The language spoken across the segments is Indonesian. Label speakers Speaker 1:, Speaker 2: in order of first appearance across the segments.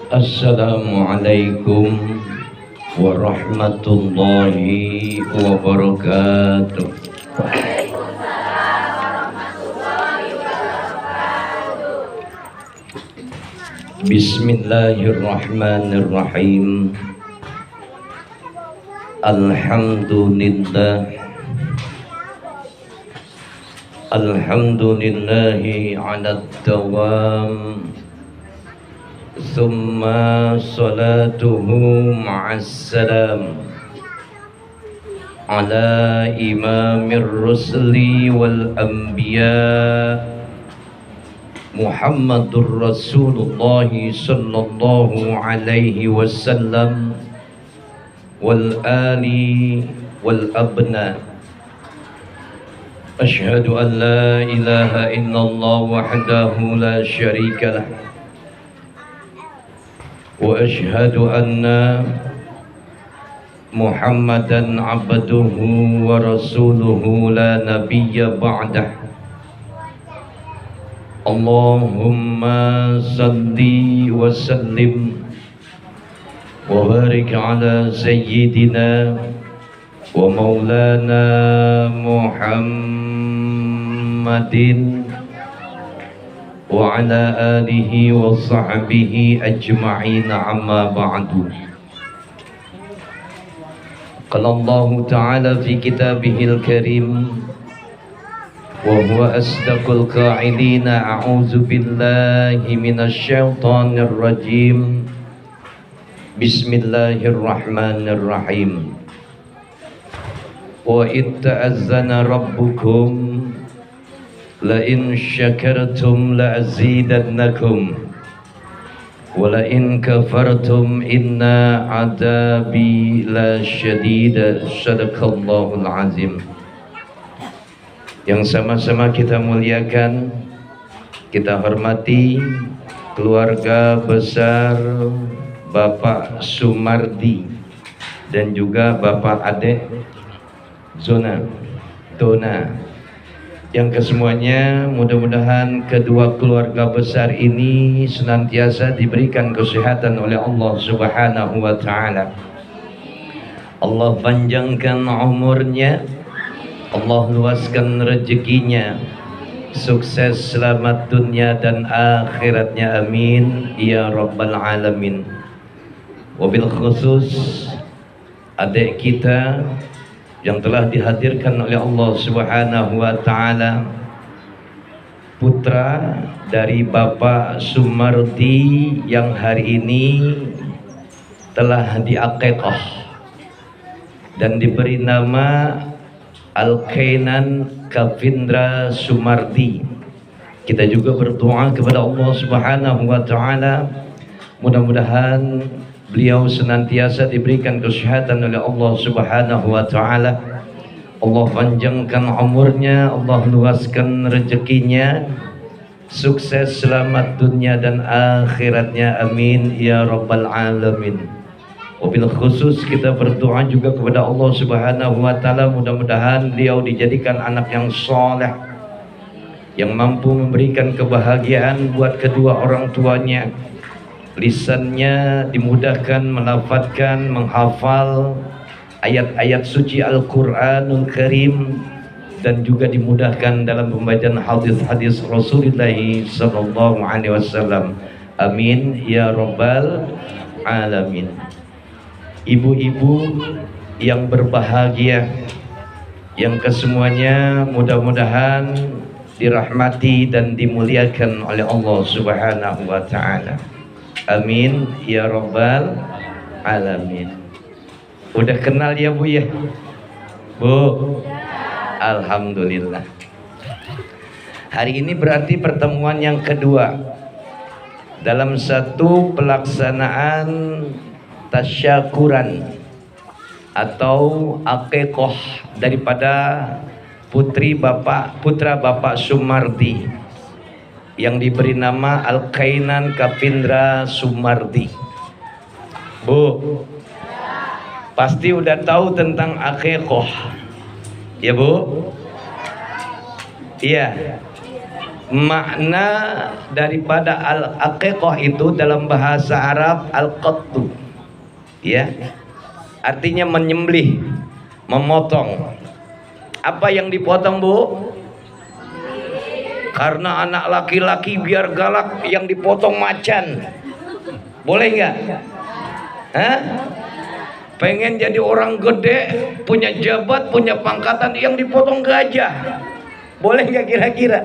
Speaker 1: Assalamualaikum warahmatullahi wabarakatuh. Bismillahirrahmanirrahim. Alhamdulillahi ala dawam. Thumma salatuhu ma'assalam ala imamir rusli wal anbiya Muhammadur Rasulullah sallallahu alaihi wasallam wal ali wal abna. Ashhadu an la ilaha illallah wahdahu la syarika lah wa ashhadu anna Muhammadan abduhu wa rasuluhu la nabiyya ba'dah. Allahumma salli wa sallim wa barik ala sayyidina wa maulana Muhammadin wa ala alihi wa sahbihi ajma'in, amma ba'du. Qala Allah ta'ala fi kitabihil karim wa huwa asdaqul qa'ilina a'udzu billahi minasy syaithanir rajim. Bismillahirrahmanirrahim. Wa itta'azzana rabbukum la in syakartum la azidannakum wa la in kafartum inna adabi la syadid. Sadaqallahul azim. Yang sama-sama kita muliakan, kita hormati keluarga besar Bapak Sumardi dan juga Bapak Adek Dona, yang kesemuanya mudah-mudahan kedua keluarga besar ini senantiasa diberikan kesehatan oleh Allah Subhanahu wa ta'ala. Allah panjangkan umurnya, Allah luaskan rezekinya, sukses selamat dunia dan akhiratnya, amin ya rabbal alamin. Wabil khusus adik kita yang telah dihadirkan oleh Allah Subhanahu wa ta'ala, putra dari Bapak Sumardi yang hari ini telah diakekah dan diberi nama Al-Kainan Kavindra Sumardi. Kita juga berdoa kepada Allah Subhanahu wa ta'ala, mudah-mudahan beliau senantiasa diberikan kesehatan oleh Allah Subhanahu wa ta'ala. Allah panjangkan umurnya, Allah luaskan rezekinya, sukses selamat dunia dan akhiratnya, amin ya rabbal alamin. Wabil khusus kita berdoa juga kepada Allah Subhanahu wa ta'ala, mudah-mudahan beliau dijadikan anak yang soleh, yang mampu memberikan kebahagiaan buat kedua orang tuanya, lisannya dimudahkan melafadzkan, menghafal ayat-ayat suci Al-Quranul Karim, dan juga dimudahkan dalam pembacaan hadis-hadis Rasulullah sallallahu alaihi wasallam, amin ya rabbal alamin. Ibu-ibu yang berbahagia, yang kesemuanya mudah-mudahan dirahmati dan dimuliakan oleh Allah Subhanahu wa ta'ala, amin ya rabbal alamin. Udah kenal ya Bu ya? Bu? Alhamdulillah. Hari ini berarti pertemuan yang kedua dalam satu pelaksanaan tasyakuran atau akikah daripada putra Bapak Sumardi yang diberi nama Al-Kainan Kavindra Sumardi. Bu, pasti udah tahu tentang akikah, ya Bu? Iya. Makna daripada al-aqiqah itu dalam bahasa Arab al-qattu, ya, artinya menyembelih, memotong. Apa yang dipotong, Bu? Karena anak laki-laki biar galak, yang dipotong macan. Boleh nggak? Hah? Pengen jadi orang gede, punya jabat, punya pangkatan, yang dipotong gajah. Boleh nggak kira-kira?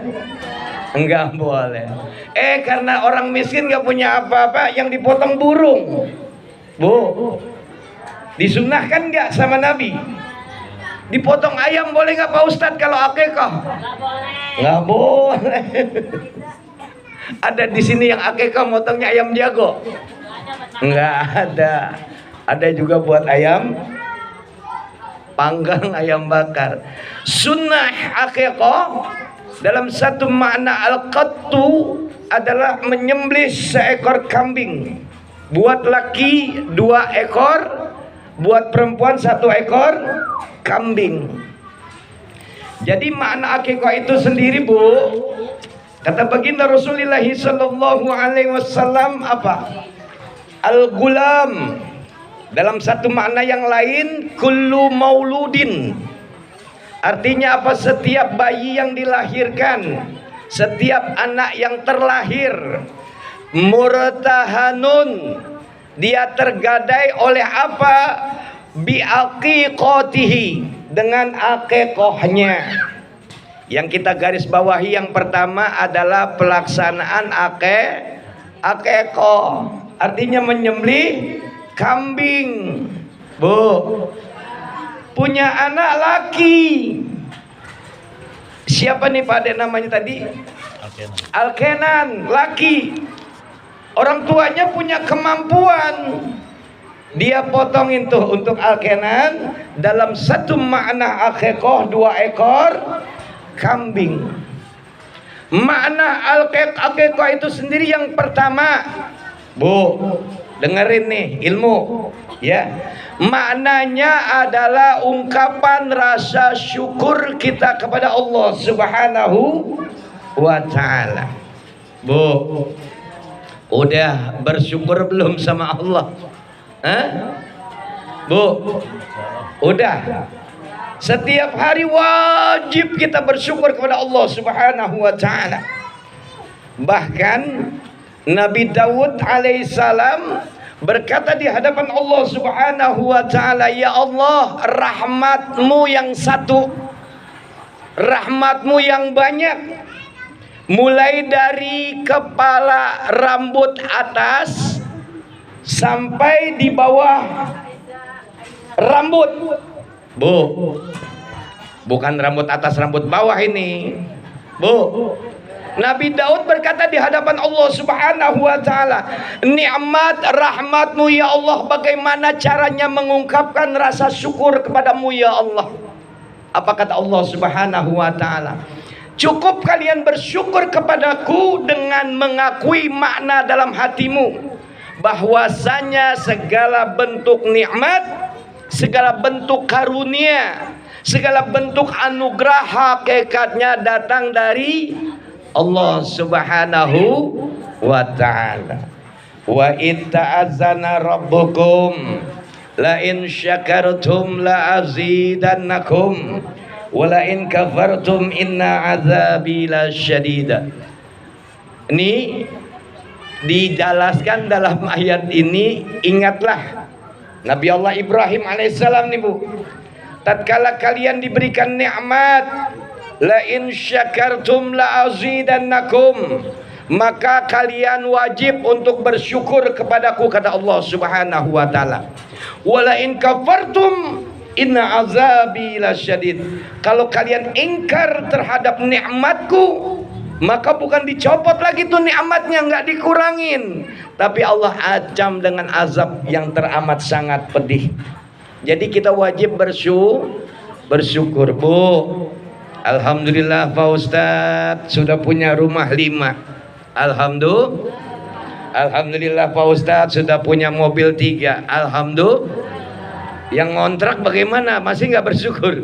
Speaker 1: Enggak boleh. Karena orang miskin nggak punya apa-apa, yang dipotong burung. Bu, disunahkan nggak sama Nabi? Dipotong ayam boleh nggak Pak Ustadz kalau akikah? Nggak boleh. Ada di sini yang akikah motongnya ayam jago? Nggak ada. Ada juga buat ayam panggang, ayam bakar. Sunnah akikah dalam satu makna al-qattu adalah menyembelih seekor kambing. Buat laki 2 ekor, buat perempuan 1 ekor kambing. Jadi makna akikah itu sendiri, Bu, kata baginda Rasulullah sallallahu alaihi wasallam apa? Al-gulam. Dalam satu makna yang lain, kullu mauludin. Artinya apa? Setiap bayi yang dilahirkan, setiap anak yang terlahir, murtahanun, dia tergadai oleh apa? Biaqiqatihi, dengan akikahnya. Yang kita garis bawahi yang pertama adalah pelaksanaan akikah, artinya menyembelih kambing. Bu, punya anak laki. Siapa nih Pak Ade namanya tadi? Alkenan, laki. Orang tuanya punya kemampuan, dia potongin tuh untuk Alkenan dalam satu makna akikah 2 ekor kambing. Makna akikah itu sendiri yang pertama, Bu, dengerin nih ilmu, ya. Maknanya adalah ungkapan rasa syukur kita kepada Allah Subhanahu wa ta'ala. Bu, udah bersyukur belum sama Allah? Hah? Bu, udah. Setiap hari wajib kita bersyukur kepada Allah Subhanahu wa ta'ala. Bahkan Nabi Daud alaihissalam berkata di hadapan Allah Subhanahu wa ta'ala, ya Allah, rahmatmu yang satu, rahmatmu yang banyak, mulai dari kepala rambut atas sampai di bawah rambut. Bu, bukan rambut atas rambut bawah ini, Bu. Nabi Daud berkata di hadapan Allah Subhanahu wa ta'ala, nikmat rahmatmu ya Allah, bagaimana caranya mengungkapkan rasa syukur kepadamu ya Allah? Apa kata Allah Subhanahu wa ta'ala? Cukup kalian bersyukur kepadaku dengan mengakui makna dalam hatimu bahwasanya segala bentuk nikmat, segala bentuk karunia, segala bentuk anugerah hakikatnya datang dari Allah Subhanahu wa ta'ala. Wa itta'azana rabbukum la in syakartum la azidannakum wa la in kafartum inna azabi lasyadid. Ini dijelaskan dalam ayat ini. Ingatlah Nabi Allah Ibrahim alaihissalam nih, Bu. Tatkala kalian diberikan nikmat, la in syakartum la azidannakum, maka kalian wajib untuk bersyukur kepadaku, kata Allah Subhanahu wa ta'ala. Wala in kafartum inna azabi lasyadid. Kalau kalian ingkar terhadap nikmatku, maka bukan dicopot lagi tuh nikmatnya, nggak dikurangin, tapi Allah ancam dengan azab yang teramat sangat pedih. Jadi kita wajib bersyukur, Bu. Alhamdulillah Pak Ustadz sudah punya rumah 5. Alhamdulillah Pak Ustadz sudah punya mobil 3. Alhamdulillah. Yang ngontrak bagaimana? Masih nggak bersyukur?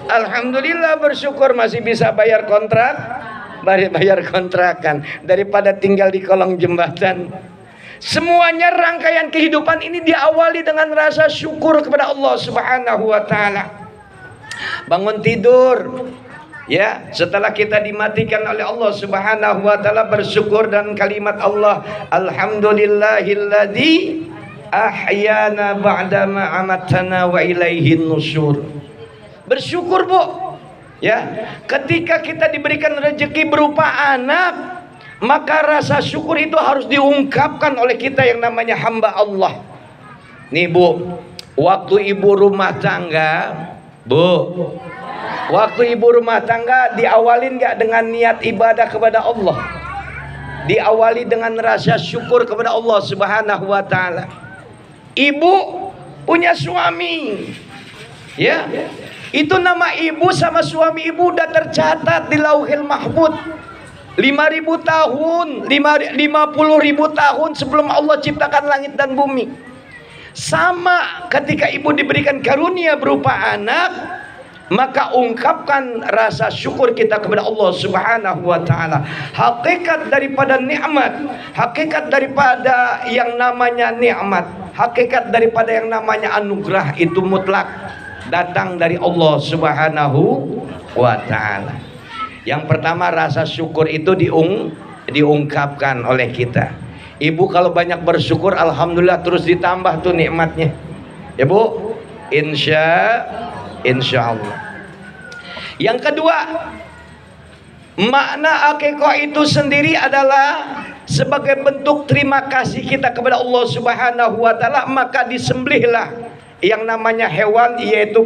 Speaker 1: Alhamdulillah bersyukur masih bisa bayar kontrak. bayar kontrakan daripada tinggal di kolong jembatan. Semuanya rangkaian kehidupan ini diawali dengan rasa syukur kepada Allah Subhanahu wa taala. Bangun tidur, ya, setelah kita dimatikan oleh Allah Subhanahu wa taala, bersyukur dan kalimat Allah, alhamdulillahilladzi ahyana ba'dama amatana wa ilaihin nusyur. Bersyukur, Bu. Ya, ketika kita diberikan rezeki berupa anak, maka rasa syukur itu harus diungkapkan oleh kita yang namanya hamba Allah. Nih, Bu, waktu ibu rumah tangga, Bu, waktu ibu rumah tangga diawalin gak dengan niat ibadah kepada Allah? Diawali dengan rasa syukur kepada Allah Subhanahu wa taala. Ibu punya suami, ya, itu nama ibu sama suami ibu udah tercatat di Lauhil Mahfuz 5.000 tahun, 50.000 tahun sebelum Allah ciptakan langit dan bumi. Sama ketika ibu diberikan karunia berupa anak, maka ungkapkan rasa syukur kita kepada Allah Subhanahu wa taala. Hakikat daripada nikmat, hakikat daripada yang namanya nikmat, hakikat daripada yang namanya anugerah itu mutlak datang dari Allah Subhanahu wa taala. Yang pertama, rasa syukur itu diungkapkan oleh kita. Ibu kalau banyak bersyukur, alhamdulillah, terus ditambah tuh nikmatnya. Ya, Bu, insya Allah. Yang kedua, makna akikah itu sendiri adalah sebagai bentuk terima kasih kita kepada Allah Subhanahu wa taala, maka disembelihlah yang namanya hewan, yaitu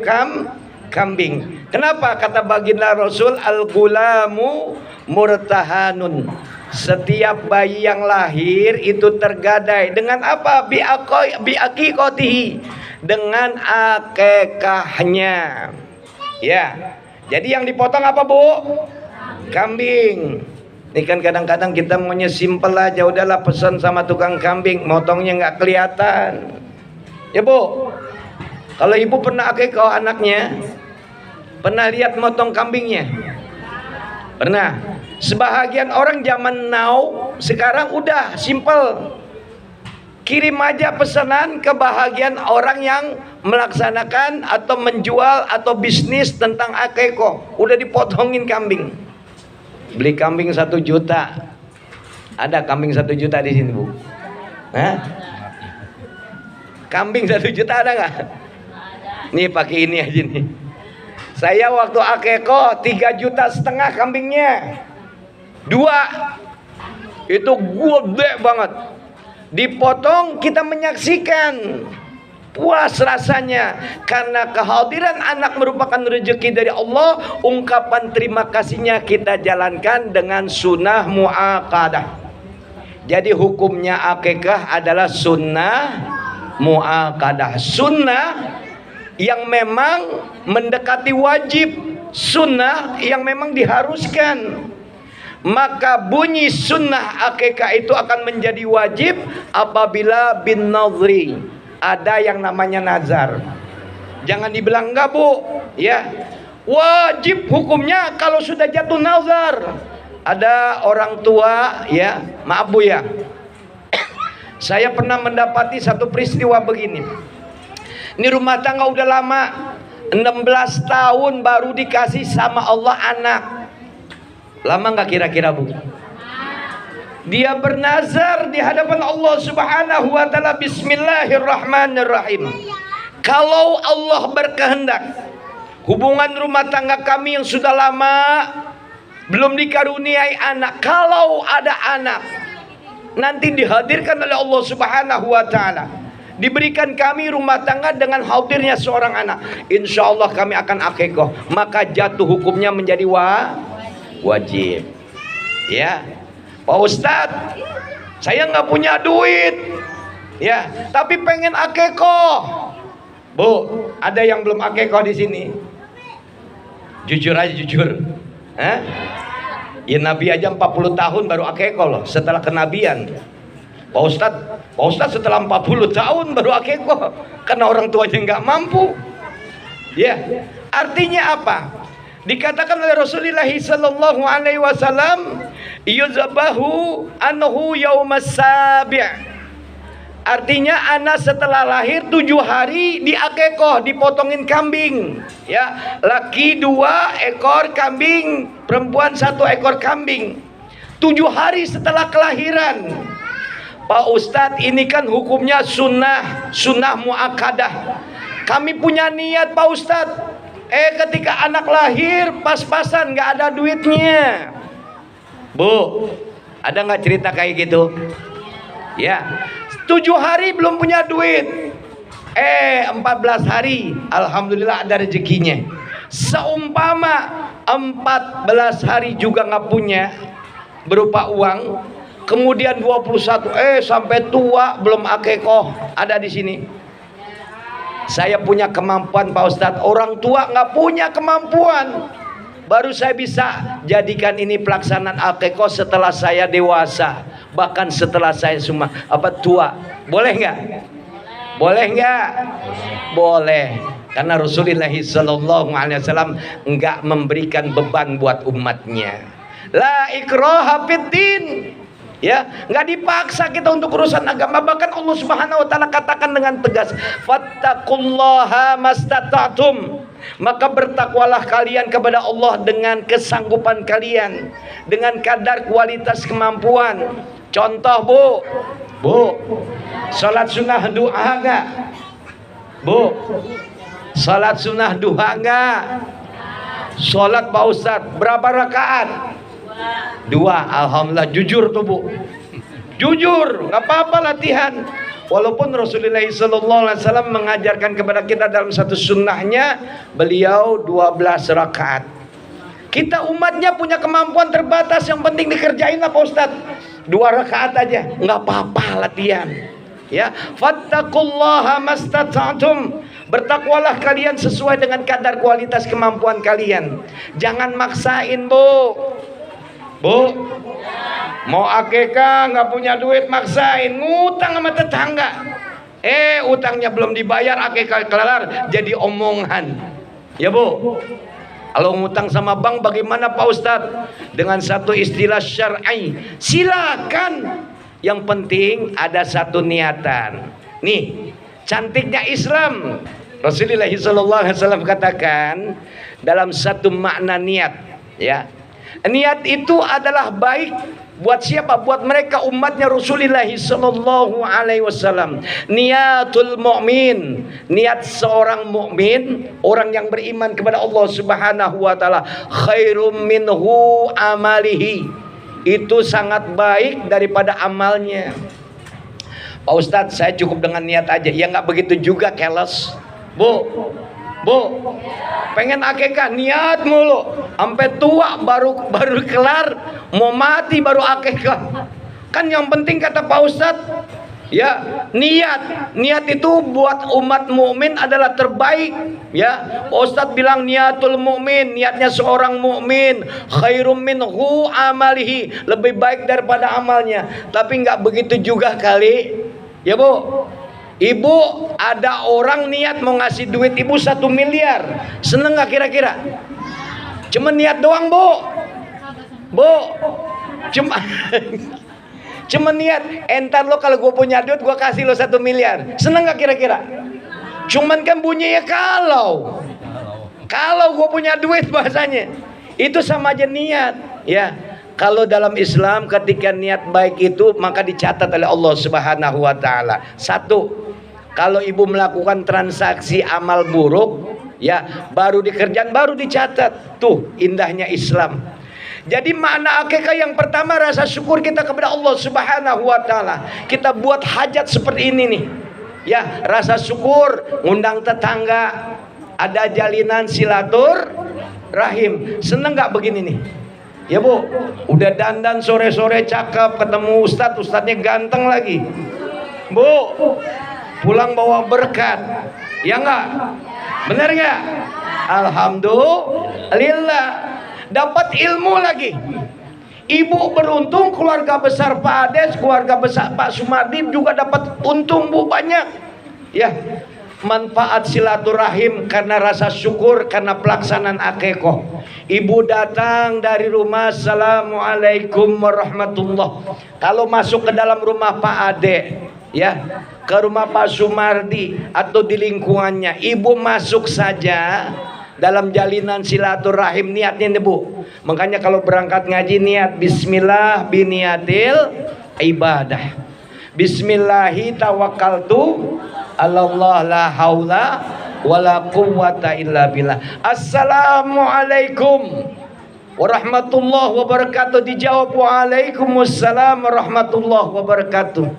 Speaker 1: kambing. Kenapa? Kata baginda Rasul, al-gulamu murtahanun. Setiap bayi yang lahir itu tergadai dengan apa? Bi'aqiqatihi, dengan akikahnya. Ya. Jadi yang dipotong apa, Bu? Kambing. Ini kan kadang-kadang kita maunya simpel aja, udahlah pesan sama tukang kambing, motongnya nggak kelihatan. Ya, Bu. Kalau ibu pernah akikah anaknya, pernah lihat motong kambingnya? Pernah. Sebahagian orang zaman now sekarang udah simple, kirim aja pesanan ke bahagian orang yang melaksanakan atau menjual atau bisnis tentang akikah, udah dipotongin kambing. Beli kambing 1 juta. Ada kambing 1 juta di sini, Bu? Hah? Kambing 1 juta ada nggak? Nih pakai ini aja nih. Saya waktu akikah 3,5 juta kambingnya. 2 itu gede banget. Dipotong, kita menyaksikan, puas rasanya karena kehadiran anak merupakan rezeki dari Allah. Ungkapan terima kasihnya kita jalankan dengan sunnah mu'aqadah. Jadi hukumnya akikah adalah sunnah mu'aqadah, sunnah yang memang mendekati wajib, sunnah yang memang diharuskan. Maka bunyi sunnah akikah itu akan menjadi wajib apabila bin nadhri, ada yang namanya nazar. Jangan dibilang enggak, Bu, ya. Wajib hukumnya kalau sudah jatuh nazar. Ada orang tua, ya, maaf Bu ya, saya pernah mendapati satu peristiwa begini. Ini rumah tangga udah lama, 16 tahun baru dikasih sama Allah anak. Lama nggak kira-kira, Bu? Dia bernazar di hadapan Allah Subhanahu wa taala, bismillahirrahmanirrahim. Kalau Allah berkehendak, hubungan rumah tangga kami yang sudah lama belum dikaruniai anak, kalau ada anak nanti dihadirkan oleh Allah Subhanahu wa taala, diberikan kami rumah tangga dengan hadirnya seorang anak, insya Allah kami akan akikah. Maka jatuh hukumnya menjadi wajib. Ya, Pak Ustadz, saya nggak punya duit, ya, tapi pengen akikah. Bu, ada yang belum akikah di sini? Jujur aja, jujur. Hah? Ya, Nabi aja 40 tahun baru akikah loh, setelah kenabian. Pak Ustadz setelah 40 tahun baru akikah karena orang tuanya nggak mampu. Ya, artinya apa? Dikatakan oleh Rasulullah sallallahu alaihi wasallam, yuzabahu anhu yaumas sabi'. Artinya anak setelah lahir 7 hari diakekoh, dipotongin kambing. Ya, laki 2 ekor kambing, perempuan 1 ekor kambing. 7 hari setelah kelahiran. Pak Ustadz, ini kan hukumnya sunnah muakkadah. Kami punya niat Pak Ustadz. Ketika anak lahir pas-pasan nggak ada duitnya. Bu, ada nggak cerita kayak gitu? Ya, 7 hari belum punya duit. 14 hari alhamdulillah ada rezekinya. Seumpama 14 hari juga nggak punya berupa uang, kemudian 21 sampai tua belum akekoh, ada di sini. Saya punya kemampuan Pak Ustadz, orang tua nggak punya kemampuan. Baru saya bisa jadikan ini pelaksanaan akekoh setelah saya dewasa, bahkan setelah saya tua. Boleh nggak? Boleh nggak? Boleh. Karena Rasulullah sallallahu alaihi wasallam nggak memberikan beban buat umatnya. La ikraha fiddin. Ya, nggak dipaksa kita untuk urusan agama. Bahkan Allah Subhanahu wa taala katakan dengan tegas, fattaqullaha mastata'tum. Maka bertakwalah kalian kepada Allah dengan kesanggupan kalian, dengan kadar kualitas kemampuan. Contoh Bu, salat sunnah duha enggak? Bu, salat sunnah duha enggak? Salat Pak Ustadz berapa rakaat? 2. Alhamdulillah, jujur tuh Bu, jujur, nggak apa-apa latihan. Walaupun Rasulullah SAW mengajarkan kepada kita dalam satu sunnahnya, beliau 12 rakaat. Kita umatnya punya kemampuan terbatas, yang penting dikerjain lah Pak Ustadz. 2 rakaat aja, nggak apa-apa latihan. Ya, fattaqullaha mastata'tum. Bertakwalah kalian sesuai dengan kadar kualitas kemampuan kalian. Jangan maksain Bu, mau akekah nggak punya duit maksain, ngutang sama tetangga. Utangnya belum dibayar, akekah kelar jadi omongan. Ya Bu, kalau ngutang sama bank bagaimana Pak Ustadz? Dengan satu istilah syar'i, silakan. Yang penting ada satu niatan. Nih, cantiknya Islam. Rasulullah SAW katakan dalam satu makna niat, ya. Niat itu adalah baik buat siapa? Buat mereka umatnya Rasulullah sallallahu alaihi wasallam. Niatul mu'min, niat seorang mukmin, orang yang beriman kepada Allah Subhanahu wa taala, khairum minhu amalihi. Itu sangat baik daripada amalnya. Pak Ustadz, saya cukup dengan niat aja. Ya nggak begitu juga, keles. Bu, pengen akekah niat mulu, sampai tua baru kelar, mau mati baru akekah. Kan yang penting kata Pak Ustadz, ya niat itu buat umat mukmin adalah terbaik. Ya, Pak Ustadz bilang niatul mukmin, niatnya seorang mukmin, khairum minhu amalihi, lebih baik daripada amalnya. Tapi nggak begitu juga kali, ya Bu. Ibu, ada orang niat mau ngasih duit ibu 1 miliar, seneng gak kira-kira? Cuma niat doang Bu, cuma niat. Entar lo kalau gue punya duit gue kasih lo 1 miliar, seneng gak kira-kira? Cuman kan bunyinya kalau gue punya duit, bahasanya itu sama aja niat. Ya, kalau dalam Islam ketika niat baik itu maka dicatat oleh Allah Subhanahu wa taala. 1, kalau ibu melakukan transaksi amal buruk, ya baru dikerjakan, baru dicatat. Tuh indahnya Islam. Jadi makna akikah yang pertama, rasa syukur kita kepada Allah Subhanahu wa taala. Kita buat hajat seperti ini nih. Ya, rasa syukur, ngundang tetangga, ada jalinan silaturahim. Seneng nggak begini nih? Ya Bu, udah dandan sore-sore cakep, ketemu ustadznya ganteng lagi. Bu, pulang bawa berkat, ya enggak? Bener enggak? Alhamdulillah, dapat ilmu lagi. Ibu beruntung, keluarga besar Pak Ades, keluarga besar Pak Sumardi juga dapat untung Bu, banyak. Ya, manfaat silaturahim karena rasa syukur karena pelaksanaan akikoh. Ibu datang dari rumah, assalamualaikum warahmatullah. Kalau masuk ke dalam rumah Pak Ade, ya, ke rumah Pak Sumardi atau di lingkungannya, ibu masuk saja dalam jalinan silaturahim. Niatnya nih Bu, makanya kalau berangkat ngaji niat bismillah biniatil ibadah, bismillahi tawakkaltu Allah la haula wala quwwata illa billah. Assalamualaikum warahmatullahi wabarakatuh. Dijawab waalaikumsalam warahmatullahi wabarakatuh.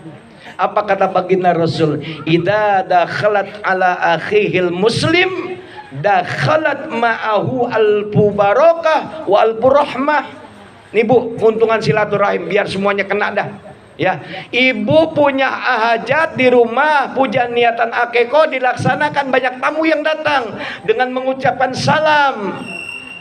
Speaker 1: Apa kata baginda Rasul? Idza dakhalat ala akhihil muslim dakhalat ma'ahu alfu barakah wa alfu rahmah. Nih Bu, keuntungan silaturahim biar semuanya kena dah. Ya, ibu punya hajat di rumah, pujian niatan akikoh dilaksanakan, banyak tamu yang datang dengan mengucapkan salam.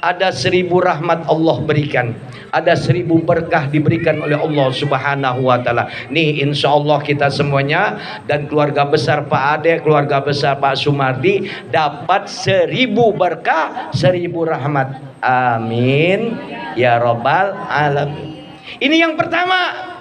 Speaker 1: Ada 1000 rahmat Allah berikan, ada 1000 berkah diberikan oleh Allah Subhanahu wa Ta'ala. Nih, insya Allah kita semuanya dan keluarga besar Pak Ade, keluarga besar Pak Sumardi dapat 1000 berkah, 1000 rahmat. Amin ya Rabbal alamin. Ini yang pertama.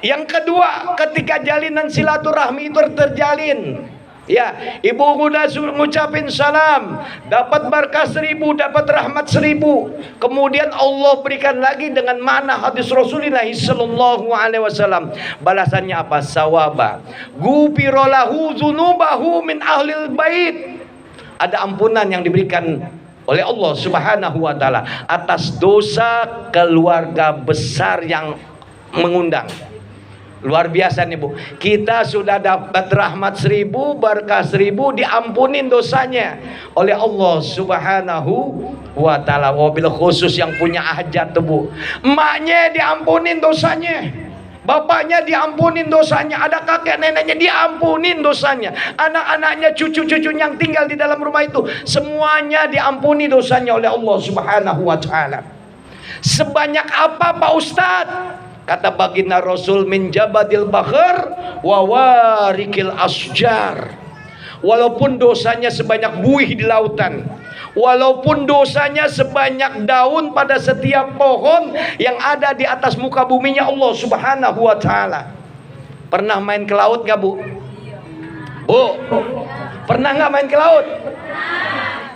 Speaker 1: Yang kedua, ketika jalinan silaturahmi itu terjalin, ya, ibu udah ngucapin salam, dapat berkah 1000, dapat rahmat 1000. Kemudian Allah berikan lagi dengan mana hadis Rasulullah sallallahu alaihi wasallam. Balasannya apa? Sawaba gufirolahu dzunubahu min ahlil bait. Ada ampunan yang diberikan oleh Allah Subhanahu wa Ta'ala atas dosa keluarga besar yang mengundang. Luar biasa nih Bu, kita sudah dapat rahmat 1000, berkah 1000, diampunin dosanya oleh Allah Subhanahu wa Ta'ala. Wabil khusus yang punya hajat tuh Bu, emaknya diampunin dosanya, bapaknya diampunin dosanya, ada kakek neneknya diampunin dosanya, anak-anaknya, cucu-cucunya yang tinggal di dalam rumah itu semuanya diampuni dosanya oleh Allah Subhanahu wa Ta'ala. Sebanyak apa Pak Ustadz? Kata baginda Rasul, min jabadil bakhar wa warikil asjar. Walaupun dosanya sebanyak buih di lautan, walaupun dosanya sebanyak daun pada setiap pohon yang ada di atas muka buminya Allah Subhanahu wa Ta'ala. Pernah main ke laut gak Bu? Bu, pernah gak main ke laut?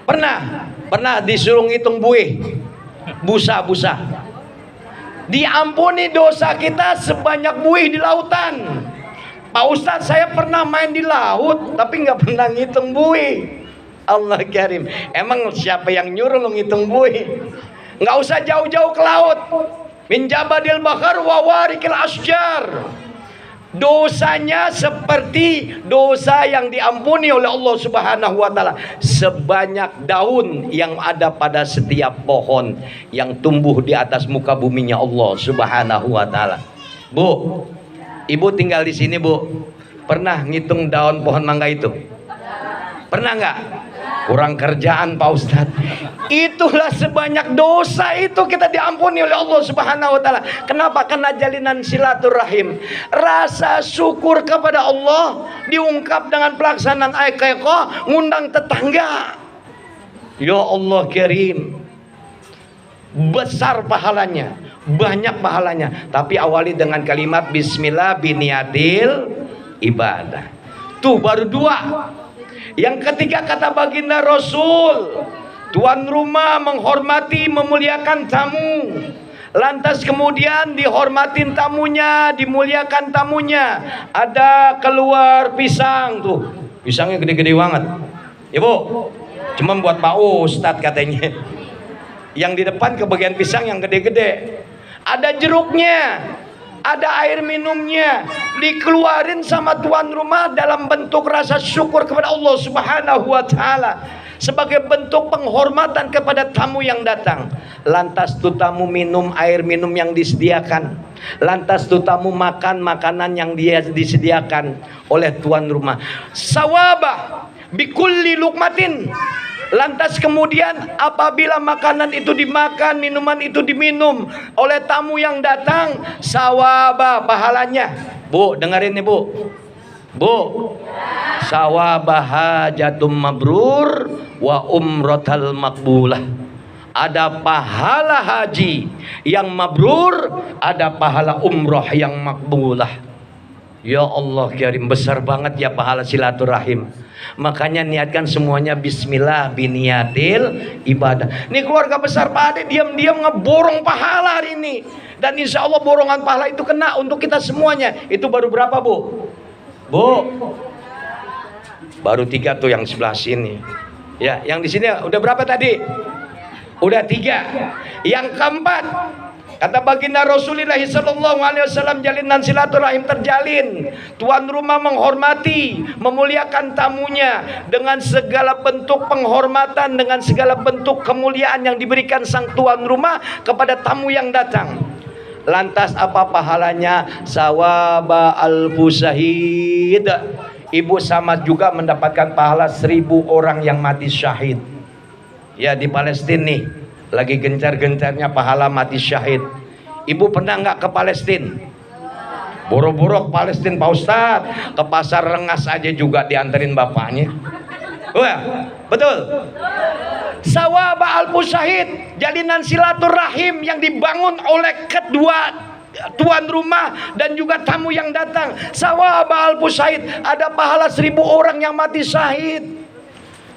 Speaker 1: Pernah. Pernah disuruh ngitung buih, busa-busa. Diampuni dosa kita sebanyak buih di lautan. Pak Ustadz, saya pernah main di laut tapi nggak pernah ngitung buih. Allah karim. Emang siapa yang nyuruh lo ngitung buih? Nggak usah jauh-jauh ke laut. Min jabadil bakhar wa warikil asjar. Dosanya seperti dosa yang diampuni oleh Allah Subhanahu wa Ta'ala sebanyak daun yang ada pada setiap pohon yang tumbuh di atas muka buminya Allah Subhanahu wa Ta'ala. Bu, ibu tinggal di sini Bu, pernah ngitung daun pohon mangga itu? Pernah nggak? Kurang kerjaan Pak Ustadz. Itulah sebanyak dosa itu kita diampuni oleh Allah Subhanahu wa Ta'ala. Kenapa? Karena jalinan silaturahim. Rasa syukur kepada Allah diungkap dengan pelaksanaan akikah, ngundang tetangga. Ya Allah karim, besar pahalanya, banyak pahalanya. Tapi awali dengan kalimat bismillah biniatil ibadah. Tuh baru 2. Yang ketiga kata baginda Rasul, tuan rumah menghormati, memuliakan tamu. Lantas kemudian dihormatin tamunya, dimuliakan tamunya. Ada keluar pisang tuh, pisangnya gede-gede banget. Ibu, cuma buat Pak Ustadz katanya. Yang di depan kebagian pisang yang gede-gede. Ada jeruknya, ada air minumnya, dikeluarin sama tuan rumah dalam bentuk rasa syukur kepada Allah Subhanahu wa Ta'ala sebagai bentuk penghormatan kepada tamu yang datang. Lantas tuh tamu minum air minum yang disediakan, lantas tuh tamu makan makanan yang dia disediakan oleh tuan rumah. Sawabah bikulli lukmatin. Lantas kemudian apabila makanan itu dimakan, minuman itu diminum oleh tamu yang datang, sawaba pahalanya. Bu, dengerin nih Bu. Bu, sawabah hajatum mabrur wa umrotal makbulah. Ada pahala haji yang mabrur, ada pahala umroh yang makbulah. Ya Allah karim, besar banget ya pahala silaturahim. Makanya niatkan semuanya bismillah biniatil ibadah. Ini keluarga besar Pak Ade diam-diam ngeborong pahala hari ini. Dan insya Allah borongan pahala itu kena untuk kita semuanya. Itu baru berapa Bu? Bu, baru 3 tuh yang sebelah sini. Ya, yang di sini udah berapa tadi? Udah 3. Yang keempat, kata baginda Rasulullah SAW, jalinan silaturahim terjalin. Tuan rumah menghormati, memuliakan tamunya dengan segala bentuk penghormatan, dengan segala bentuk kemuliaan yang diberikan sang tuan rumah kepada tamu yang datang. Lantas apa pahalanya? Sawaba al-fusahid. Ibu sama juga mendapatkan pahala 1000 orang yang mati syahid. Ya, di Palestina nih lagi gencar-gencarnya pahala mati syahid. Ibu pernah nggak ke Palestina? Boro-boro ke Palestina Pak Ustadz, ke pasar Rengas aja juga dianterin bapaknya. Wah, betul. Sawaba al-fusahid, jalinan silaturahim yang dibangun oleh kedua tuan rumah dan juga tamu yang datang. Sawaba al-fusahid, ada pahala 1000 orang yang mati syahid.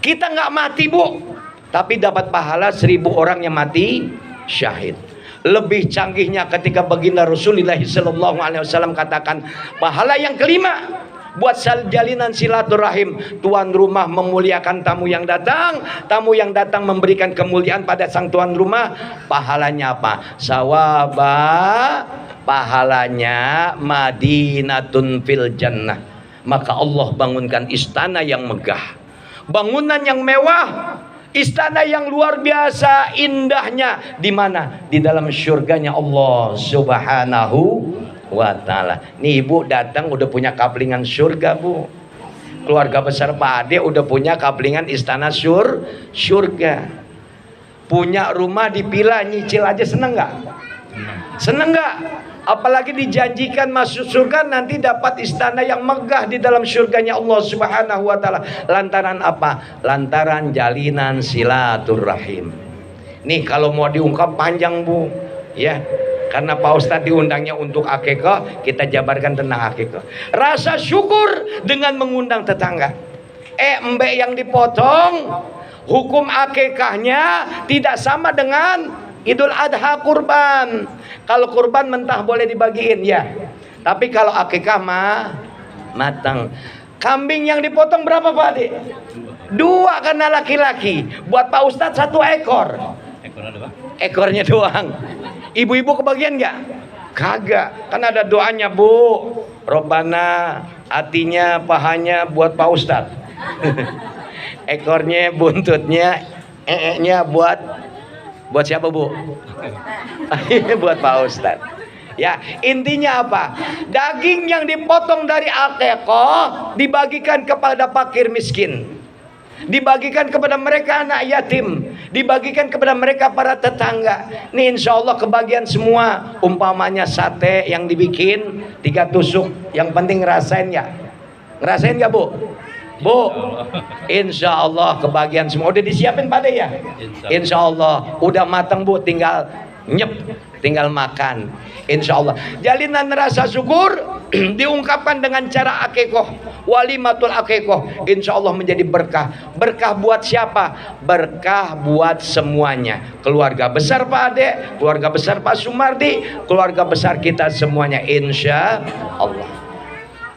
Speaker 1: Kita nggak mati Bu, tapi dapat pahala 1000 orang yang mati syahid. Lebih canggihnya ketika baginda Rasulullah SAW katakan pahala yang kelima buat jalinan silaturahim. Tuan rumah memuliakan tamu yang datang, tamu yang datang memberikan kemuliaan pada sang tuan rumah. Pahalanya apa? Sawaba, pahalanya Madinatun fil jannah. Maka Allah bangunkan istana yang megah, bangunan yang mewah, istana yang luar biasa indahnya. Di mana? Di dalam surganya Allah Subhanahu wa ta'ala. Nih ibu datang udah punya kaplingan surga Bu. Keluarga besar Pak Ade udah punya kaplingan istana surga. Punya rumah di Pila, nyicil aja seneng nggak? Seneng nggak? Apalagi dijanjikan masuk surga nanti dapat istana yang megah di dalam surganya Allah Subhanahu wa ta'ala. Lantaran apa? Lantaran jalinan silaturahim. Nih kalau mau diungkap panjang Bu, ya. Karena Pak Ustadz diundangnya untuk akikah, kita jabarkan tentang akikah. Rasa syukur dengan mengundang tetangga. Mbak yang dipotong, hukum akikahnya tidak sama dengan Idul Adha kurban. Kalau kurban mentah boleh dibagiin ya. Tapi kalau akikah mah matang. Kambing yang dipotong berapa Pak Ade? 2 karena laki-laki. Buat Pak Ustadz 1 ekor. Ekornya doang. Ibu-ibu kebagian nggak? Kagak. Kan ada doanya Bu. Robbana, hatinya, pahanya buat Pak Ustadz. Ekornya, buntutnya, nya buat siapa Bu? Buat Pak Ustadz. Ya, intinya apa? Daging yang dipotong dari akikah dibagikan kepada fakir miskin. Dibagikan kepada mereka anak yatim, dibagikan kepada mereka para tetangga. Ini insya Allah kebagian semua. Umpamanya sate yang dibikin 3 tusuk, yang penting ngerasain ya. Ngerasain gak Bu? Bu, insya Allah kebagian semua. Udah disiapin pada ya? Insya Allah udah matang Bu, tinggal nyep, tinggal makan. Insya Allah jalinan rasa syukur diungkapkan dengan cara akikah, walimatul akikah. Insya Allah menjadi berkah. Berkah buat siapa? Berkah buat semuanya. Keluarga besar Pak Ade, keluarga besar Pak Sumardi, keluarga besar kita semuanya insya Allah.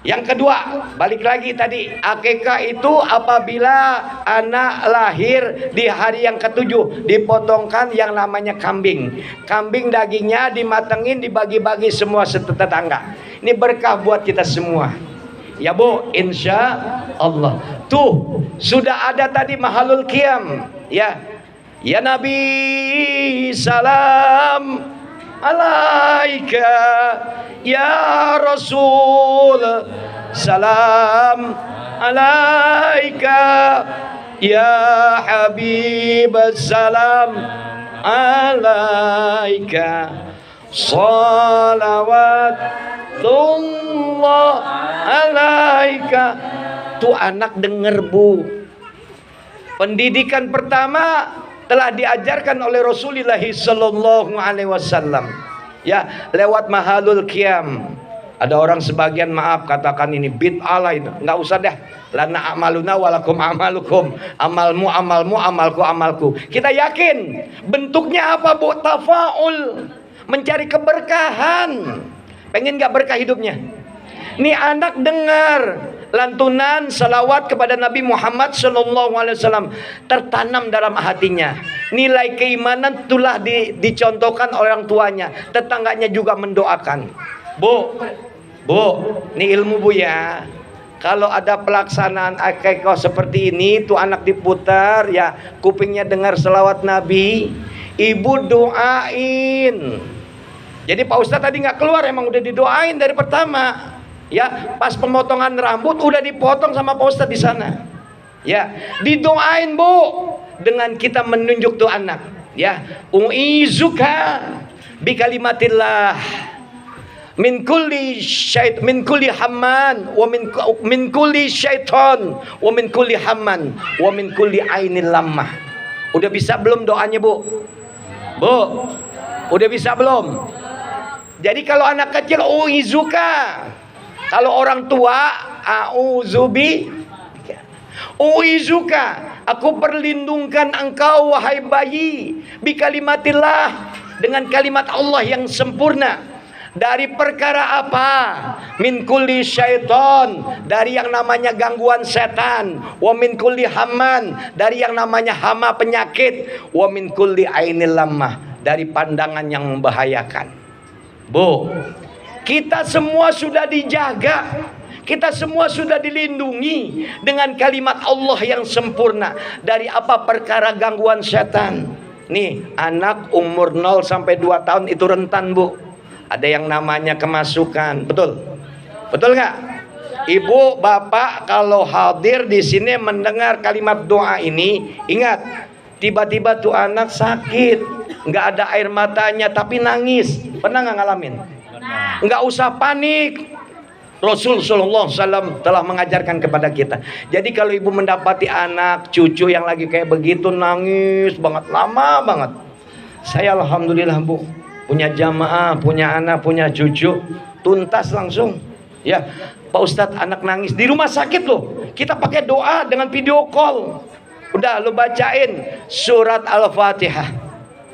Speaker 1: Yang kedua, balik lagi tadi, akikah itu apabila anak lahir di hari yang ke-7 dipotongkan yang namanya kambing. Kambing dagingnya dimatengin, dibagi-bagi semua tetangga. Ini berkah buat kita semua. Ya Bu, insya Allah. Tuh, sudah ada tadi mahalul qiyam. Ya, ya Nabi salam alaika, ya Rasul salam alaika, ya Habib salam alaika, salawatullah Sallallahu alaika. Tuh anak denger Bu. Pendidikan pertama telah diajarkan oleh Rasulullah Sallallahu alaihi wasallam. Ya, lewat mahalul qiyam. Ada orang sebagian maaf katakan ini bid'ah lah itu. Enggak usah dah. Lana amaluna walakum amalukum. Amalmu amalmu, amalku amalku. Kita yakin bentuknya apa Bu? Tafaul, mencari keberkahan. Pengen enggak berkah hidupnya? Nih anak dengar lantunan salawat kepada Nabi Muhammad SAW, tertanam dalam hatinya. Nilai keimanan itulah dicontohkan orang tuanya, tetangganya juga mendoakan. Bu, ini ilmu Bu ya. Kalau ada pelaksanaan akikah seperti ini, tuh anak diputar ya, kupingnya dengar selawat Nabi, ibu doain. Jadi Pak Ustadz tadi nggak keluar, emang udah didoain dari pertama. Ya, pas pemotongan rambut udah dipotong sama Pak Ustadz di sana. Ya, didoain Bu, dengan kita menunjuk tuh anak. Ya, uizuka bi kalimatillah min kulli hamman wa min kulli syaiton wa min kulli hamman wa min kulli ainil lammah. Udah bisa belum doanya Bu? Udah bisa belum? Jadi kalau anak kecil uizuka, kalau orang tua uizuka, aku perlindungkan engkau wahai bayi bi kalimatillah, dengan kalimat Allah yang sempurna. Dari perkara apa? Min kulli syaiton, dari yang namanya gangguan setan. Wa min kulli hamman, dari yang namanya hama penyakit. Wa min kulli ainil lammah, dari pandangan yang membahayakan. Bu, kita semua sudah dijaga, kita semua sudah dilindungi dengan kalimat Allah yang sempurna. Dari apa? Perkara gangguan setan. Nih, anak umur 0 sampai 2 tahun itu rentan Bu. Ada yang namanya kemasukan, betul? Betul nggak? Ibu, bapak kalau hadir di sini mendengar kalimat doa ini, ingat, tiba-tiba tuh anak sakit, nggak ada air matanya tapi nangis. Pernah nggak ngalamin? Nggak usah panik. Rasul Sallallahu Alaihi Wasallam telah mengajarkan kepada kita. Jadi kalau ibu mendapati anak, cucu yang lagi kayak begitu nangis banget, lama banget. Saya alhamdulillah Bu, punya jamaah, punya anak, punya cucu, tuntas langsung. Ya, Pak Ustadz anak nangis di rumah sakit loh, kita pakai doa dengan video call. Udah lo bacain surat Al-Fatihah.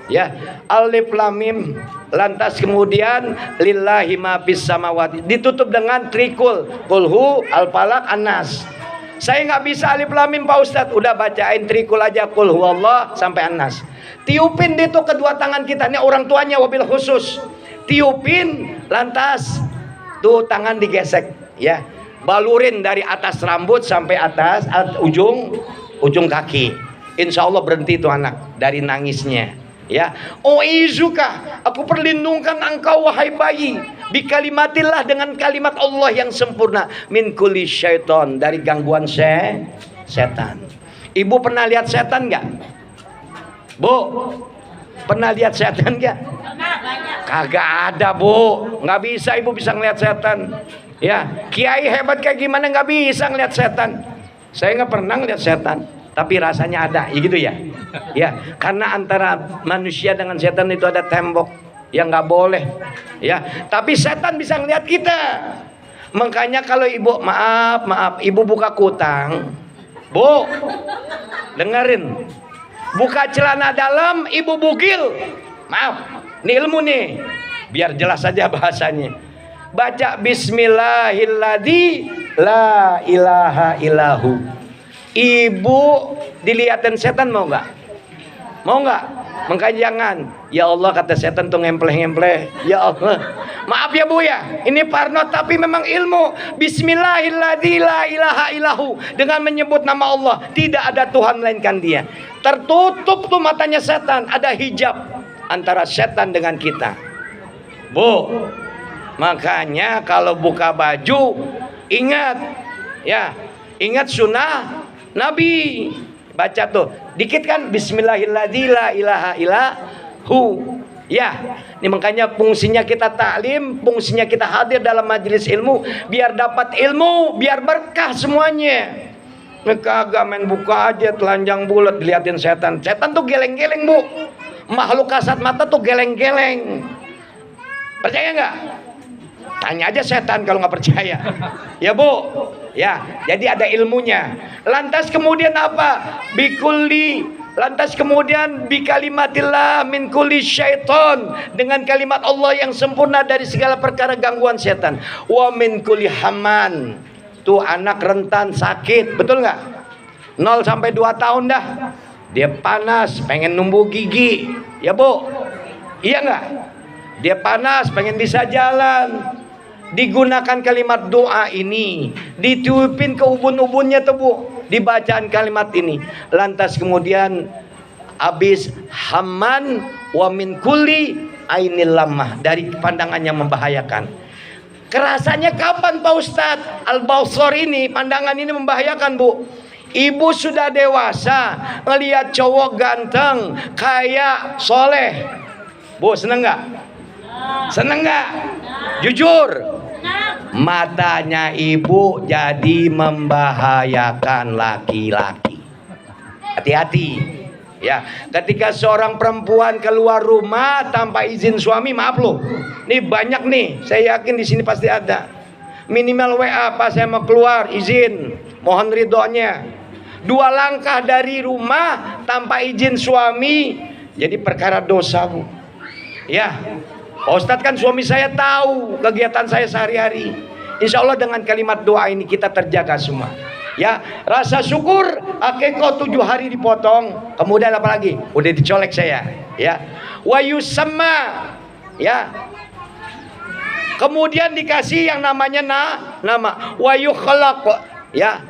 Speaker 1: Ya, Alif Lam Mim, lantas kemudian lillahi ma fis samawati, ditutup dengan trikul, kulhu, al-falaq, an-nas. Saya nggak bisa Alif Lam Mim Pak Ustadz, udah bacain trikul aja, kul huwallah sampai an-nas. Tiupin itu kedua tangan kita, ini orang tuanya wabil khusus. Tiupin, lantas tuh tangan digesek, ya. Balurin dari atas rambut sampai atas ujung kaki. Insya Allah berhenti tuh anak dari nangisnya. Ya, uizuka, aku perlindungkan engkau wahai bayi bi kalimatillah, dengan kalimat Allah yang sempurna, min kulli syaiton, dari gangguan setan. Ibu pernah lihat setan nggak? Bu, pernah lihat setan nggak? Kagak ada Bu, nggak bisa ibu bisa ngeliat setan. Ya, kiai hebat kayak gimana nggak bisa ngeliat setan? Saya nggak pernah ngeliat setan, tapi rasanya ada, ya gitu ya. Ya, karena antara manusia dengan setan itu ada tembok yang nggak boleh. Ya, tapi setan bisa ngeliat kita. Makanya kalau ibu, maaf, ibu buka kutang, Bu, dengerin. Buka celana dalam, ibu bugil. Maaf, ini ilmu nih. Biar jelas saja bahasanya. Baca bismillahilladzi la ilaha illahu. Ibu dilihatin setan mau nggak? Mau nggak? Makanya jangan. Ya Allah, kata setan tuh ngempleh-ngempleh. Ya Allah. Maaf ya Bu ya, ini parno tapi memang ilmu. Bismillahilladzi la ilaha illahu, dengan menyebut nama Allah, tidak ada Tuhan melainkan Dia. Tertutup tuh matanya setan, ada hijab antara setan dengan kita. Bu, makanya kalau buka baju ingat, ya, ingat sunnah Nabi. Baca tuh dikit kan, bismillahirrahmanirrahim, la ilaha illahu. Ya, ini makanya fungsinya kita taklim, fungsinya kita hadir dalam majelis ilmu, biar dapat ilmu, biar berkah semuanya. Kagak main buka aja telanjang bulat diliatin setan. Setan tuh geleng-geleng, Bu. Makhluk kasat mata tuh geleng-geleng. Percaya nggak? Tanya aja setan kalau nggak percaya. Ya, Bu. Ya, jadi ada ilmunya. Lantas kemudian apa? Lantas kemudian bikalimatillah min kulli syaiton, dengan kalimat Allah yang sempurna dari segala perkara gangguan setan. Wa min kulli haman, tuh anak rentan sakit, betul nggak? 0 sampai 2 tahun dah. Dia panas, pengen numbuh gigi. Ya, Bu. Iya nggak? Dia panas, pengen bisa jalan. Digunakan kalimat doa ini, ditiupin ke ubun-ubunnya tuh, Bu, dibacaan kalimat ini. Lantas kemudian habis hamman wa min kulli ainil lamah, dari pandangan yang membahayakan. Kerasanya kapan Pak Ustadz? Al-Bawsor ini, pandangan ini membahayakan, Bu. Ibu sudah dewasa, ngelihat cowok ganteng, kaya, soleh. Bu, seneng nggak? Seneng nggak? Jujur. Matanya ibu jadi membahayakan laki-laki. Hati-hati. Ya, ketika seorang perempuan keluar rumah tanpa izin suami, maaf loh. Nih banyak nih, saya yakin di sini pasti ada. Minimal WA, Pak saya mau keluar, izin, mohon ridhonya. 2 langkah dari rumah tanpa izin suami, jadi perkara dosa, Bu. Ya. Pak Ustadz kan suami saya tahu kegiatan saya sehari-hari. Insya Allah dengan kalimat doa ini kita terjaga semua. Ya, rasa syukur akikah 7 hari dipotong. Kemudian apa lagi? Udah dicolek saya. Ya, wa yusamma. Ya. Kemudian dikasih yang namanya nama. Wa yukhlaq. Ya.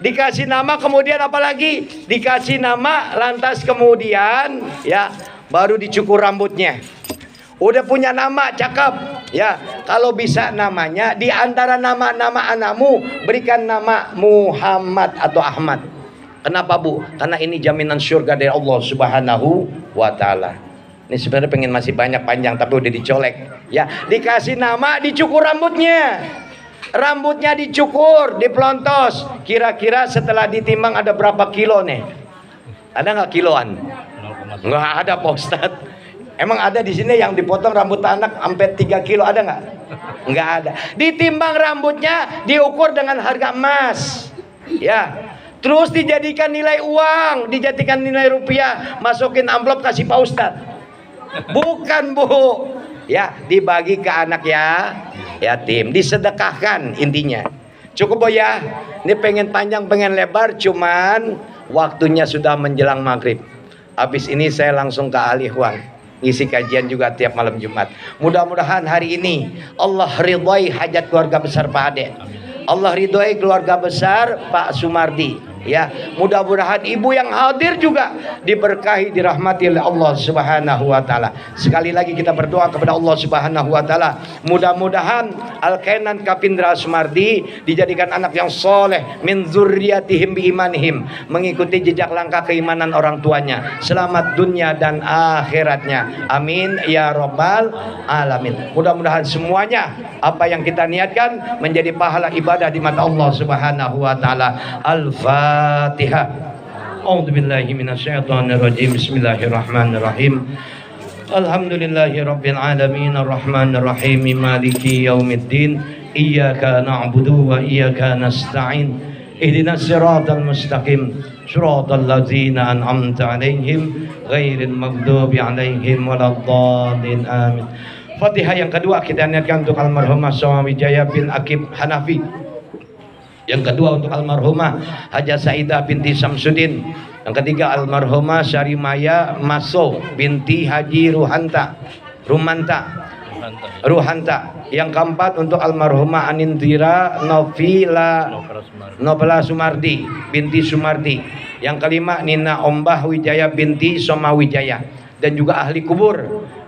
Speaker 1: Dikasih nama, kemudian apa lagi? Dikasih nama, lantas kemudian ya baru dicukur rambutnya. Udah punya nama, cakep. Ya, kalau bisa namanya di antara nama-nama anakmu berikan nama Muhammad atau Ahmad. Kenapa, Bu? Karena ini jaminan surga dari Allah Subhanahu wa taala. Ini sebenarnya pengen masih banyak panjang tapi udah dicolek. Ya, dikasih nama, dicukur rambutnya. Rambutnya dicukur, dipelontos. Kira-kira setelah ditimbang ada berapa kilo nih? Ada nggak kiloan? Nggak ada, Pak Ustadz. Emang ada di sini yang dipotong rambut anak sampai 3 kilo, ada nggak? Nggak ada. Ditimbang rambutnya, diukur dengan harga emas. Ya. Terus dijadikan nilai uang, dijadikan nilai rupiah, masukin amplop kasih Pak Ustadz. Bukan, Bu. Ya, dibagi ke anak ya, yatim, disedekahkan intinya. Cukup, Bu ya. Ini pengen panjang, pengen lebar, cuman waktunya sudah menjelang maghrib. Habis ini saya langsung ke Ali Ikhwan. Ngisi kajian juga tiap malam Jumat. Mudah-mudahan hari ini Allah ridhoi hajat keluarga besar Pak Ade. Allah ridhoi keluarga besar Pak Sumardi. Ya, mudah-mudahan ibu yang hadir juga diberkahi, dirahmati oleh Allah Subhanahu wa taala. Sekali lagi kita berdoa kepada Allah Subhanahu wa taala, mudah-mudahan Al-Kainan Kapindra Sumardi dijadikan anak yang soleh min dzurriyyatihim bi imanihim, mengikuti jejak langkah keimanan orang tuanya, selamat dunia dan akhiratnya. Amin ya rabbal alamin. Mudah-mudahan semuanya apa yang kita niatkan menjadi pahala ibadah di mata Allah Subhanahu wa taala. Al-Fatihah. A'udzu billahi minasyaitonir rajim. Bismillahirrahmanirrahim. Alhamdulillahirabbil alamin arrahmanir rahim maliki yaumiddin. Iyyaka na'budu wa iyyaka nasta'in. Ihdinas siratal mustaqim. Siratal ladzina an'amta 'alaihim ghairil maghdubi 'alaihim waladdallin. Amin. Fatihah yang kedua kita niatkan untuk almarhumah Sawawijaya bin Akib Hanafi. Yang kedua untuk almarhumah Hajah Saidah binti Samsudin. Yang ketiga almarhumah Syarimaya Maso binti Haji Ruhanta. Yang keempat untuk almarhumah Anindira Novela Sumardi binti Sumardi. Yang kelima Nina Ombah Wijaya binti Somawijaya. Dan juga ahli kubur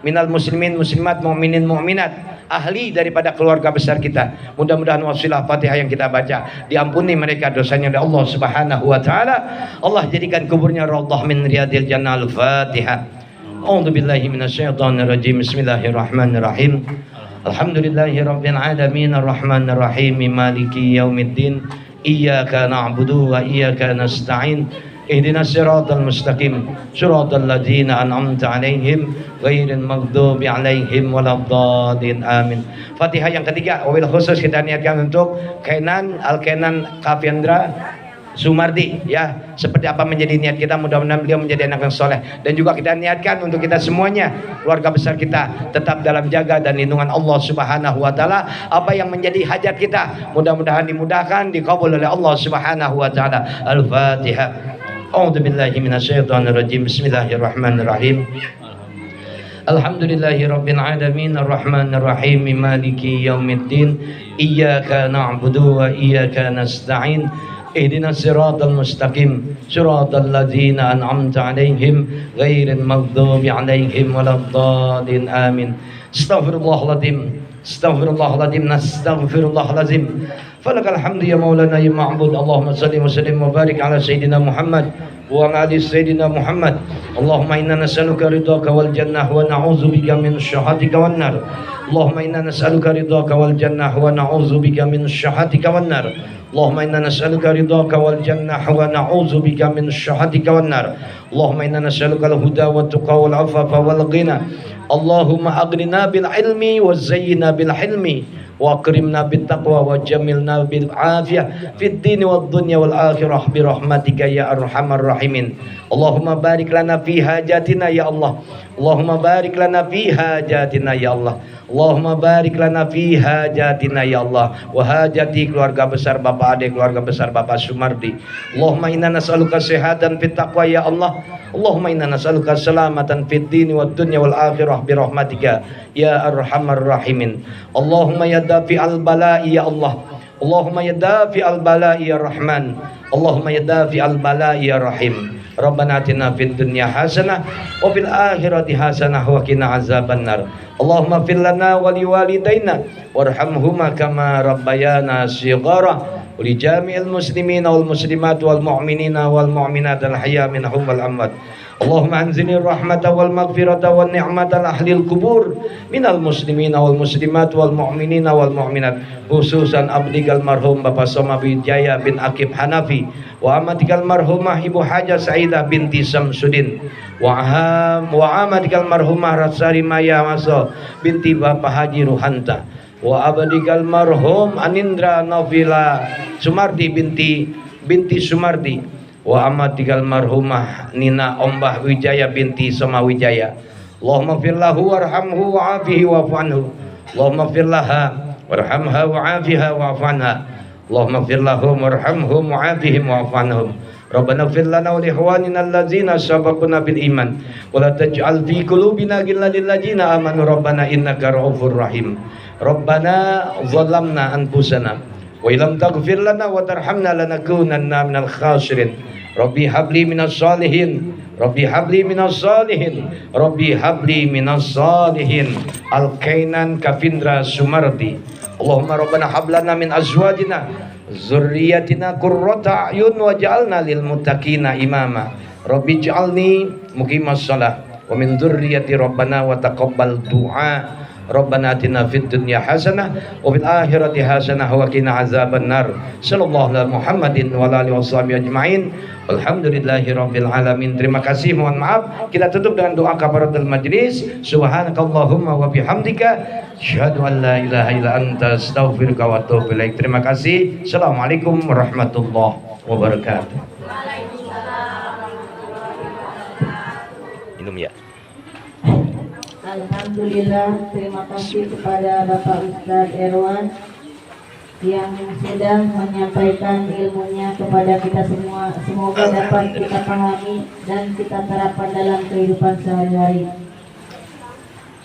Speaker 1: minal muslimin muslimat mu'minin mu'minat, ahli daripada keluarga besar kita. Mudah-mudahan wasilah Fatihah yang kita baca diampuni mereka dosanya oleh Allah Subhanahu wa taala. Allah jadikan kuburnya raudhah min riyadil jannah. Al-Fatihah. A'udzubillahi minasyaitonirrajim. Bismillahirrahmanirrahim. Alhamdulillahirabbil alamin arrahmanir rahim maliki yaumiddin. Iyyaka na'budu wa iyyaka nasta'in. Ihdinas siratal mustaqim. Siratal ladzina an'amta 'alaihim ghairil maghdubi 'alaihim waladdallin. Amin. Fatihah yang ketiga, wabil khusus kita niatkan untuk Kenan Al-Kenan Kafendra Sumardi, ya, seperti apa menjadi niat kita, mudah-mudahan beliau menjadi anak yang soleh. Dan juga kita niatkan untuk kita semuanya, keluarga besar kita, tetap dalam jaga dan lindungan Allah Subhanahu wa Ta'ala. Apa yang menjadi hajat kita, mudah-mudahan dimudahkan, dikabul oleh Allah Subhanahu wa Ta'ala. Al-Fatihah. A'udzubillahi minasyaitonirrajim. Bismillahirrahmanirrahim. Alhamdulillahi rabbil alamin arrahmanir rahim maliki yaumiddin. Iyyaka na'budu wa iyyaka nasta'in. Ihdinas siratal mustaqim. Siratal ladzina an'amta 'alaihim ghairil maghdubi 'alaihim waladdallin. Amin. Astaghfirullahaladzim. Astaghfirullahaladzim. Nastaghfirullahaladzim. Falakal hamdu ya maulana ya ma'bud. Allahumma salli wa sallim wa barik ala sayyidina Muhammad wa ali sayyidina Muhammad. Allahumma inna nas'aluka ridhaka wal jannah wa na'udzubika min syahhatika wan nar. Allahumma inna nas'aluka ridhaka wal jannah wa na'udzubika min syahhatika wan nar. Allahumma inna nas'aluka ridhaka wal jannah wa na'udzubika min syahhatika wan nar. Allahumma inna nas'aluka al huda wa tuqa wal afafa wal ghina. Allahumma aghnina bil ilmi wa zayyina bil hilmi wa akrimna bit taqwa wa jamilna bil afiyah fid din wad dunya wal akhirah bi rahmatika ya arhamar rahimin. Allahumma barik lana fi hajatina ya Allah. Allahumma barik lana fi hajatina ya Allah. Allahumma barik lana fi hajatina ya Allah wa hajati keluarga besar Bapak Ade, keluarga besar Bapak Sumardi. Allahumma inna nas'aluka sehatan fit taqwa ya Allah. Allahumma inna nas'aluka salamatan fid din wad dunya wal akhirah bi rahmatika ya arhamar rahimin. Allahumma ya dafi al bala'i ya Allah. Allahumma ya dafi al bala'i ya Rahman. Allahumma ya dafi al bala'i ya Rahim. Rabbana atina fid dunya hasanah wa fil akhirati hasanah wa qina azabannar. Allahumma fir lana wa liwalidayna warhamhuma kama rabbayana shighara. Li jami'il muslimina wal muslimat wal mu'minina wal mu'minat al hayya minhum wal amwat. Allahumma anzilir rahmata wal maghfirata wan ni'mata al ahlil kubur minal muslimina wal muslimat wal mu'minina wal mu'minat, khususan abdikal marhum Bapak Soma Wijaya bin Akib Hanafi wa amatikal marhumah Ibu Haja Saidah binti Samsudin wa amatikal marhumah Rasari Maya Maso binti Bapak Haji Ruhanta wa abadikal marhum Anindra Novila Sumardi binti Sumardi wa amatikal marhumah Nina Ombah Wijaya binti Soma Wijaya. Allahumma firlahu warhamhu wa'afihi wa'fu anhu. Allahumma firlaha warhamha wa'afiha wa'fu anha. Allahumma firlahum warhamhum wa'afihim wa'fu anhum. Rabbana fir lana wa li ikhwanina allazina sabaquna bil iman wa la taj'al fi qulubina ghillan lil ladzina amanu rabbana innaka ra'ufur rahim. Rabbana zalamna anfusana wa illam taghfir lana wa tarhamna lanakunanna minal khasirin. Rabbi habli minas salihin. Rabbi habli minas salihin. Rabbi habli minas salihin. Al-Kainan Kafindra Sumardi. Allahumma rabbana hablana min azwajina zurriyatina qurrata a'yun waj'alna lil muttaqina imama. Rabbi ij'alni muqimas shalah wa min dzurriyyati rabbana wa taqabbal du'a. Rabbana atina fid dunya hasanah wa fil akhirati hasanah wa qina azabannar. Sallallahu alaihi Muhammadin wa alihi washabihi ajmain. Alhamdulillahirabbil alamin. Terima kasih, mohon maaf. Kita tutup dengan doa kafaratul majlis. Subhanakallahumma wa bihamdika asyhadu an la ilaha illa anta astaghfiruka wa atubu ilaik. Terima kasih. Assalamualaikum warahmatullahi wabarakatuh. Minum ya.
Speaker 2: Alhamdulillah, terima kasih kepada Bapak Ustadz Erwan yang sudah menyampaikan ilmunya kepada kita semua. Semoga dapat kita pahami dan kita terapkan dalam kehidupan sehari-hari.